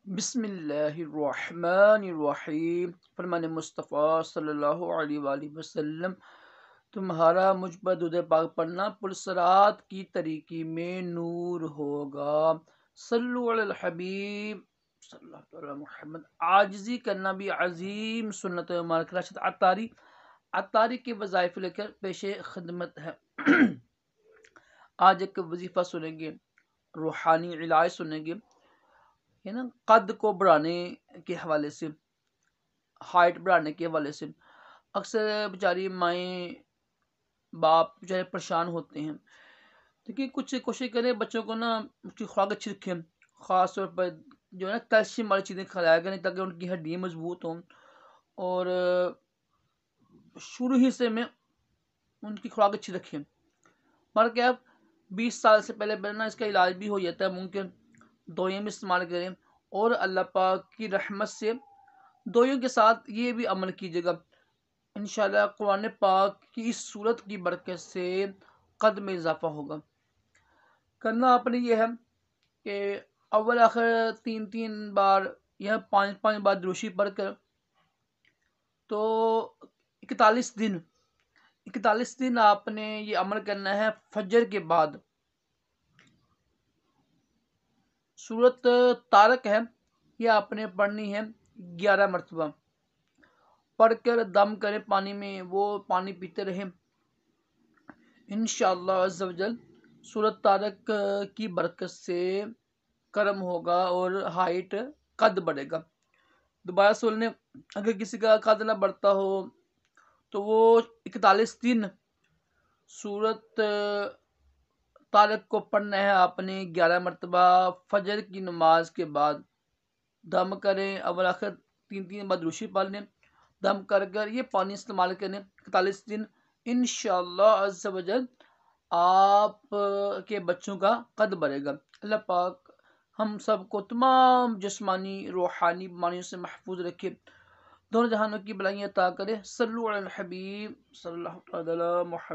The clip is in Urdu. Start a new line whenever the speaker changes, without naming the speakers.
بسم اللہ الرحمن الرحیم۔ فرمان مصطفیٰ صلی اللہ علیہ وآلہ وسلم، تمہارا مجھ پر درود پاک پڑھنا پرسرات کی طریقی میں نور ہوگا۔ صلو علی الحبیب صلی اللہ علیہ محمد۔ عاجزی کرنا بھی عظیم سنت مبارک راشد عطاری کے وظائف لے کر پیش خدمت ہے۔ آج ایک وظیفہ سنیں گے، روحانی علاج سنیں گے، ہے نا، قد کو بڑھانے کے حوالے سے، ہائٹ بڑھانے کے حوالے سے۔ اکثر بیچاری مائیں باپ بیچارے پریشان ہوتے ہیں، دیکھیے کچھ کوشش کریں بچوں کو نا اس کی خوراک اچھی رکھیں، خاص طور پر جو ہے نا کیلشیم والی چیزیں کھلایا کریں تاکہ ان کی ہڈیاں مضبوط ہوں، اور شروع ہی سے میں ان کی خوراک اچھی رکھیں۔ مگر کیا 20 سال سے پہلے نا اس کا علاج بھی ہو جاتا ہے ممکن، دوائیں بھی استعمال کریں، اور اللہ پاک کی رحمت سے دوائیوں کے ساتھ یہ بھی عمل کیجیے گا، انشاءاللہ قرآن پاک کی اس صورت کی برکت سے قد میں اضافہ ہوگا۔ کرنا آپ نے یہ ہے کہ اول آخر 3 بار یا 5 بار دروشی پڑھ کر، تو 41 دن آپ نے یہ عمل کرنا ہے۔ فجر کے بعد سورت طارق ہے، یہ آپ نے پڑھنی ہے 11 مرتبہ، پڑھ کر دم کریں پانی میں، وہ پانی پیتے رہیں، انشاءاللہ عز و جل سورت طارق کی برکت سے کرم ہوگا اور ہائٹ قد بڑھے گا۔ دوبارہ سن لیں، اگر کسی کا قد نہ بڑھتا ہو تو وہ 41 دن سورت طارق کو پڑھنا ہے آپ نے 11 مرتبہ، فجر کی نماز کے بعد دم کریں، اول آخر 3 بار دروشی پڑھ لیں، دم کر یہ پانی استعمال کریں 41 دن، انشاءاللہ عز و جل آپ کے بچوں کا قد بڑھے گا۔ اللہ پاک ہم سب کو تمام جسمانی روحانی بیماریوں سے محفوظ رکھے، دونوں جہانوں کی بلائیاں عطا کرے۔ صلو علی الحبیب صلی اللہ علیہ محمد۔